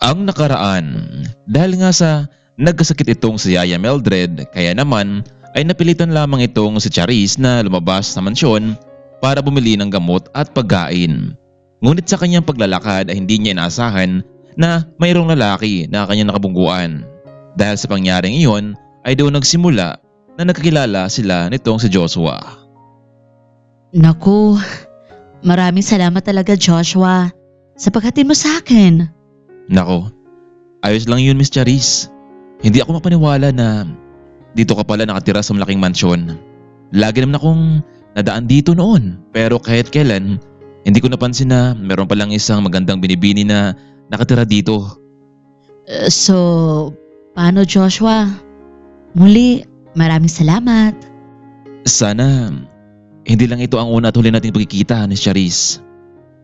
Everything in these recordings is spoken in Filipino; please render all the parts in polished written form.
Ang nakaraan, dahil nga sa nagkasakit itong si Yaya Mildred, kaya naman ay napilitan lamang itong si Charis na lumabas sa mansyon para bumili ng gamot at pagkain. Ngunit sa kanyang paglalakad ay hindi niya inaasahan na mayroong lalaki na kanyang nakabungguan. Dahil sa pangyaring iyon ay doon nagsimula na nagkakilala sila nitong si Joshua. Naku, maraming salamat talaga Joshua sa paghatid mo sa akin. Nako, ayos lang yun Miss Charis. Hindi ako mapaniwala na dito ka pala nakatira sa malaking mansyon. Lagi naman akong nadaan dito noon, pero kahit kailan hindi ko napansin na meron palang isang magandang binibini na nakatira dito. So, paano Joshua? Muli, maraming salamat. Sana hindi lang ito ang una at huli nating pagkikita, Miss Charis.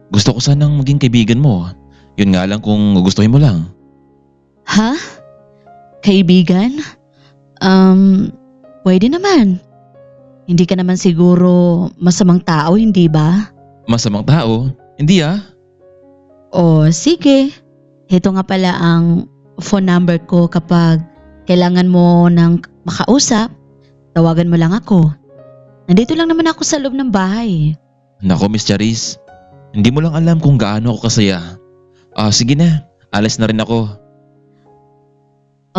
Gusto ko sanang maging kaibigan mo. Yun nga lang kung gustuhin mo lang. Ha? Kaibigan? Pwede naman. Hindi ka naman siguro masamang tao, hindi ba? Masamang tao? Hindi ah. O sige, ito nga pala ang phone number ko kapag kailangan mo ng makausap, tawagan mo lang ako. Nandito lang naman ako sa loob ng bahay. Nako Miss Charis, hindi mo lang alam kung gaano ako kasaya. Sige na, alis na rin ako.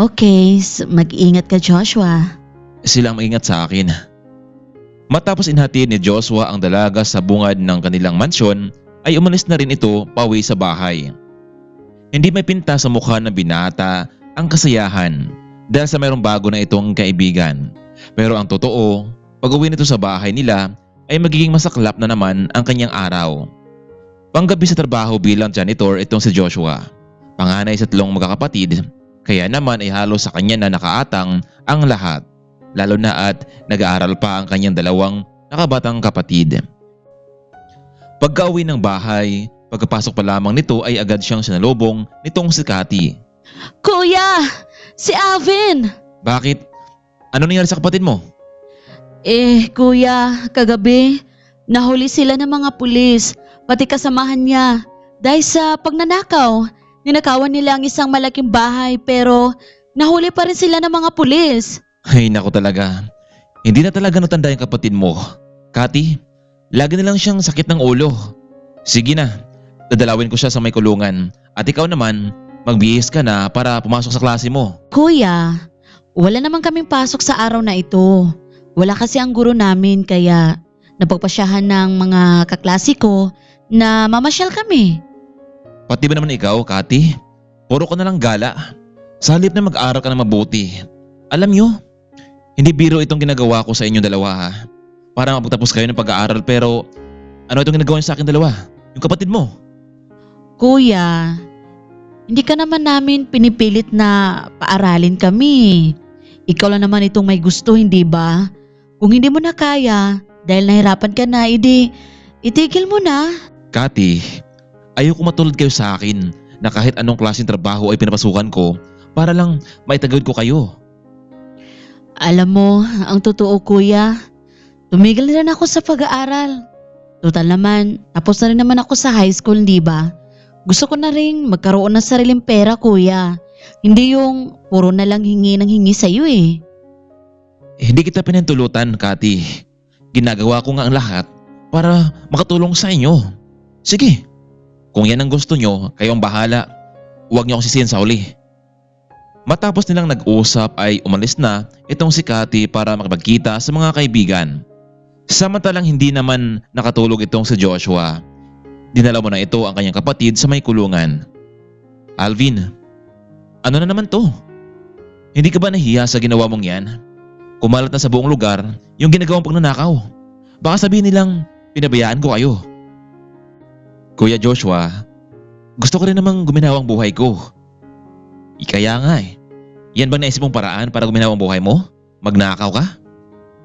Okay, mag-iingat ka Joshua. Sila ang maingat sa akin. Matapos inhatid ni Joshua ang dalaga sa bungad ng kanilang mansyon, ay umalis na rin ito pauwi sa bahay. Hindi may pinta sa mukha ng binata ang kasayahan dahil sa mayroong bago na itong kaibigan. Pero ang totoo, pag-uwi nito sa bahay nila ay magiging masaklap na naman ang kanyang araw. Panggabi sa trabaho bilang janitor itong si Joshua. Panganay sa 3 magkakapatid, kaya naman ay halos sa kanya na nakaatang ang lahat. Lalo na at nag-aaral pa ang kanyang 2 nakabatang kapatid. Pagka-uwi ng bahay, pagkapasok pa lamang nito ay agad siyang sinalubong nitong si Cathy. Kuya! Si Alvin! Bakit? Ano nangyari sa kapatid mo? Kuya, kagabi, nahuli sila ng mga pulis, pati kasamahan niya. Dahil sa pagnanakaw, ninakawan nila ang isang malaking bahay pero nahuli pa rin sila ng mga pulis. Ay naku talaga, hindi na talaga natanda yung kapatid mo. Cathy, lagi na lang siyang sakit ng ulo. Sige na, dadalawin ko siya sa may kulungan. At ikaw naman, magbihis ka na para pumasok sa klase mo. Kuya, wala naman kaming pasok sa araw na ito. Wala kasi ang guro namin kaya napagpasyahan ng mga kaklase ko na mamasyal kami. Pati ba naman ikaw, Cathy? Puro ka na lang gala. Sa halip na mag-aral ka na mabuti. Alam nyo, hindi biro itong ginagawa ko sa inyong dalawa ha. Para mapagtapos kayo ng pag-aaral pero ano itong ginagawa niyo sa akin dalawa? Yung kapatid mo. Kuya, hindi ka naman namin pinipilit na paaralin kami. Ikaw lang naman itong may gusto, hindi ba? Kung hindi mo na kaya, dahil nahirapan ka na, itigil mo na. Cathy, ayoko matulad kayo sa akin na kahit anong klaseng trabaho ay pinapasukan ko para lang maitagawid ko kayo. Alam mo, ang totoo kuya, tumigil na rin ako sa pag-aaral. Total naman, tapos na rin naman ako sa high school, di ba? Gusto ko na rin magkaroon ng sariling pera kuya. Hindi yung puro na lang hingi ng hingi sa'yo eh. Hindi kita pinintulutan, Cathy. Ginagawa ko nga ang lahat para makatulong sa inyo. Sige, kung yan ang gusto nyo, kayong bahala. Huwag nyo akong sisihin sa huli. Matapos nilang nag-usap ay umalis na itong si Cathy para makipagkita sa mga kaibigan. Samantalang hindi naman nakatulog itong si Joshua. Dinala mo na ito ang kanyang kapatid sa may kulungan. Alvin, ano na naman to? Hindi ka ba nahiya sa ginawa mong yan? Kumalat na sa buong lugar yung ginagawang pagnanakaw. Baka sabihin nilang pinabayaan ko kayo. Kuya Joshua, gusto ko rin namang guminawa ang buhay ko. Kaya nga eh. Yan bang naisip mong paraan para guminawa ang buhay mo? Magnakaw ka?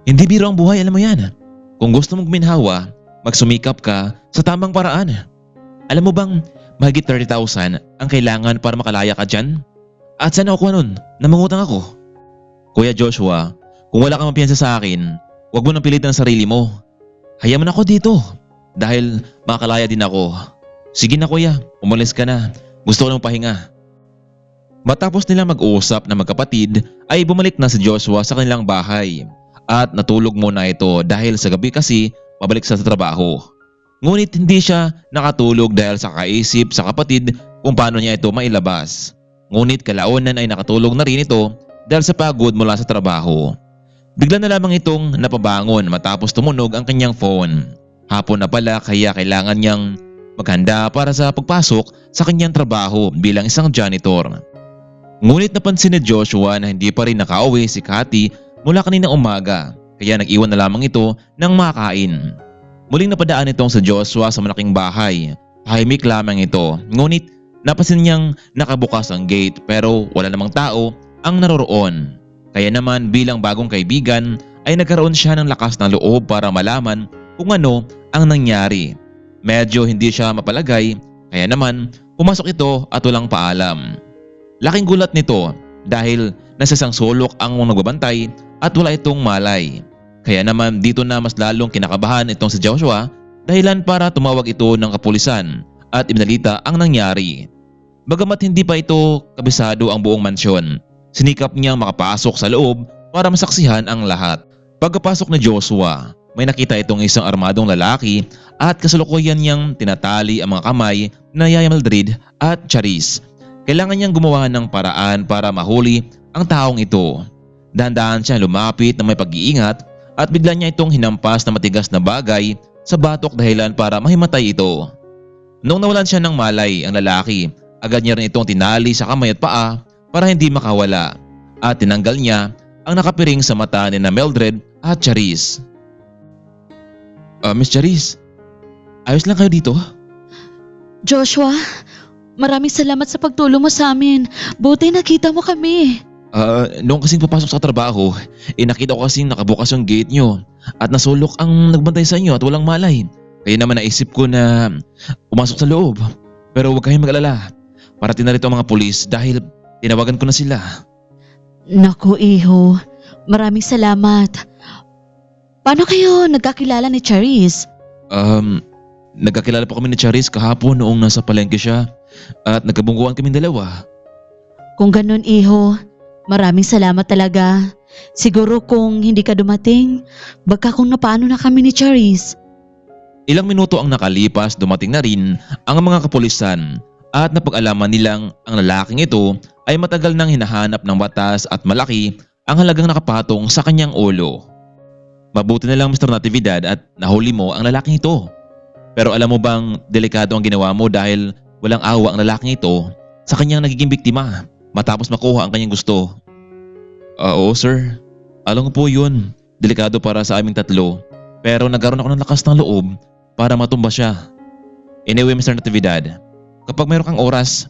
Hindi biro ang buhay, alam mo yan. Kung gusto mong guminhawa, magsumikap ka sa tamang paraan. Alam mo bang mahigit 30,000 ang kailangan para makalaya ka dyan? At saan ako nun? Namangutang ako. Kuya Joshua, kung wala kang mapiyansa sa akin, huwag mo nang pilitin ang sarili mo. Hayaan mo na ako dito dahil makakalaya din ako. Sige na kuya, umalis ka na. Gusto ko ng pahinga. Matapos nilang mag-usap na magkapatid ay bumalik na si Joshua sa kanilang bahay at natulog muna ito dahil sa gabi kasi pabalik sa trabaho. Ngunit hindi siya nakatulog dahil sa kaisip sa kapatid kung paano niya ito mailabas. Ngunit kalaunan ay nakatulog na rin ito dahil sa pagod mula sa trabaho. Bigla na lamang itong napabangon matapos tumunog ang kanyang phone. Hapon na pala kaya kailangan niyang maghanda para sa pagpasok sa kanyang trabaho bilang isang janitor. Ngunit napansin ni Joshua na hindi pa rin nakauwi si Cathy mula kaninang umaga kaya nag-iwan na lamang ito ng makain. Muling napadaan itong sa Joshua sa malaking bahay. Tahimik lamang ito ngunit napansin niyang nakabukas ang gate pero wala namang tao ang naroroon. Kaya naman bilang bagong kaibigan ay nagkaroon siya ng lakas ng loob para malaman kung ano ang nangyari. Medyo hindi siya mapalagay kaya naman pumasok ito at walang paalam. Laking gulat nito dahil nasa isang sulok ang nagbabantay at wala itong malay. Kaya naman dito na mas lalong kinakabahan itong si Joshua dahilan para tumawag ito ng kapulisan at ibinalita ang nangyari. Bagamat hindi pa ito kabisado ang buong mansyon, sinikap niyang makapasok sa loob para masaksihan ang lahat. Pagkapasok ni Joshua, may nakita itong isang armadong lalaki at kasalukuyan niyang tinatali ang mga kamay na Yaya Mildred at Charis. Kailangan niyang gumawa ng paraan para mahuli ang taong ito. Dahan-dahan siya lumapit na may pag-iingat at bigla niya itong hinampas na matigas na bagay sa batok dahilan para mahimatay ito. Nung nawalan siya ng malay ang lalaki, agad niya rin itong tinali sa kamay at paa para hindi makawala at tinanggal niya ang nakapiring sa mata ni na Mildred at Charis. Miss Charis, ayos lang kayo dito? Joshua, maraming salamat sa pagtulong mo sa amin. Buti nakita mo kami. Noong kasing papasok sa trabaho, nakita ko kasing nakabukas yung gate nyo at nasulok ang nagbantay sa inyo at walang malay. Kaya naman naisip ko na pumasok sa loob. Pero huwag kayong mag-alala. Parating na rito ang mga pulis dahil tinawagan ko na sila. Naku, iho. Maraming salamat. Paano kayo nagkakilala ni Charis? Nagkakilala po kami ni Charis kahapon noong nasa palengke siya at nagkabungguan kaming dalawa. Kung ganun, iho, maraming salamat talaga. Siguro kung hindi ka dumating, baka kung napaano na kami ni Charis. Ilang minuto ang nakalipas, dumating na rin ang mga kapulisan at napag-alaman nilang ang lalaking ito ay matagal nang hinahanap ng batas at malaki ang halagang nakapatong sa kanyang ulo. Mabuti na lang Mr. Natividad at nahuli mo ang lalaking ito. Pero alam mo bang delikado ang ginawa mo dahil walang awa ang lalaking ito sa kanyang nagiging biktima matapos makuha ang kanyang gusto? Oo sir, alam ko po yun. Delikado para sa aming tatlo pero nagkaroon ako ng lakas ng loob para matumba siya. Anyway Mr. Natividad, kapag mayroon kang oras,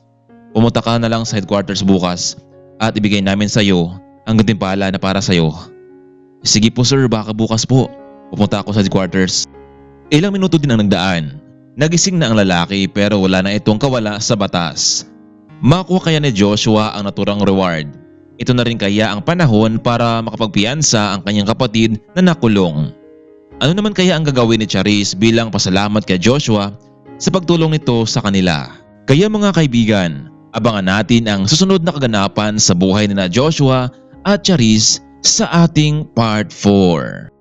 pumunta ka na lang sa headquarters bukas at ibigay namin sa iyo ang gantimpala na para sa iyo. Sige po sir, baka bukas po. Pupunta ako sa headquarters. Ilang minuto din ang nagdaan. Nagising na ang lalaki pero wala na itong kawala sa batas. Makuha kaya ni Joshua ang naturang reward. Ito na rin kaya ang panahon para makapagpiyansa ang kanyang kapatid na nakulong. Ano naman kaya ang gagawin ni Charis bilang pasalamat kay Joshua sa pagtulong nito sa kanila? Kaya mga kaibigan, abangan natin ang susunod na kaganapan sa buhay ni na Joshua at Charis sa ating part 4.